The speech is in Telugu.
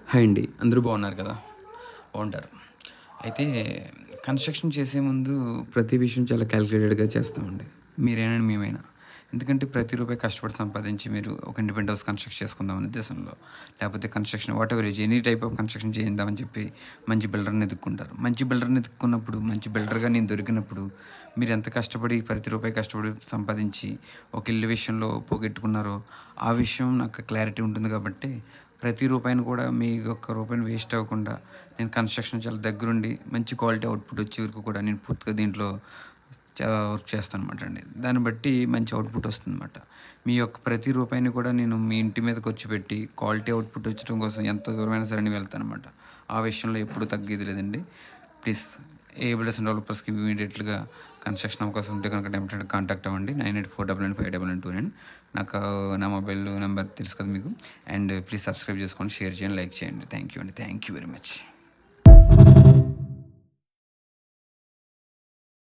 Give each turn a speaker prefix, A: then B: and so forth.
A: హాయ్ అండి. అందరూ బాగున్నారు కదా! బావుంటారు. అయితే కన్‌స్ట్రక్షన్ చేసే ముందు ప్రతి విషయం చాలా క్యాలిక్యులేటెడ్‌గా చేస్తామండి. మీరైనా, మేమైనా. ఎందుకంటే ప్రతి రూపాయి కష్టపడి సంపాదించి మీరు ఒక ఇండిపెండెంట్ హౌస్ కన్‌స్ట్రక్ట్ చేసుకుందాం అనే ఉద్దేశంలో, లేకపోతే construction whatever is any type of construction చేయిందామని చెప్పి మంచి బిల్డర్‌ని ఎతుక్కుంటారు. మంచి బిల్డర్‌ని ఎతుక్కున్నప్పుడు, మంచి బిల్డర్‌గా నేను దొరికినప్పుడు మీరెంత కష్టపడి ప్రతి రూపాయి కష్టపడి సంపాదించి ఒక ఇల్లు విషయంలో పోగొట్టుకున్నారో, ఆ విషయం నాకు క్లారిటీ ఉంటుంది కాబట్టి ప్రతి రూపాయిని కూడా మీ ఒక్క రూపాయిని వేస్ట్ అవ్వకుండా నేను కన్‌స్ట్రక్షన్ చాలా దగ్గరుండి మంచి క్వాలిటీ అవుట్‌పుట్ వచ్చే వరకు కూడా నేను పూర్తిగా దీంట్లో వర్క్ చేస్తాననమాట అండి. దాన్ని బట్టి మంచి అవుట్‌పుట్ వస్తుందన్నమాట. మీ యొక్క ప్రతి రూపాయిని కూడా నేను మీ ఇంటి మీద ఖర్చు పెట్టి క్వాలిటీ అవుట్‌పుట్ వచ్చడం కోసం ఎంత దూరమైనా సరే నేను వెళ్తాననమాట. ఆ విషయంలో ఎప్పుడు తగ్గేది లేదండి. ప్లీజ్ ఏ బిల్డర్స్ అండ్ డెవలపర్స్‌కి ఇమ్మీడియేట్‌గా కన్‌స్ట్రక్షన్ అవకాశం ఉంటే కనుక డెఫినెట్‌గా కాంటాక్ట్ అవ్వండి. 9849959929 నాకు నా మొబైల్ నెంబర్ తెలుసు కదా మీకు. అండ్ ప్లీజ్ సబ్స్క్రైబ్ చేసుకోండి, షేర్ చేయండి, లైక్ చేయండి. థ్యాంక్ యూ అండి. Thank you very much.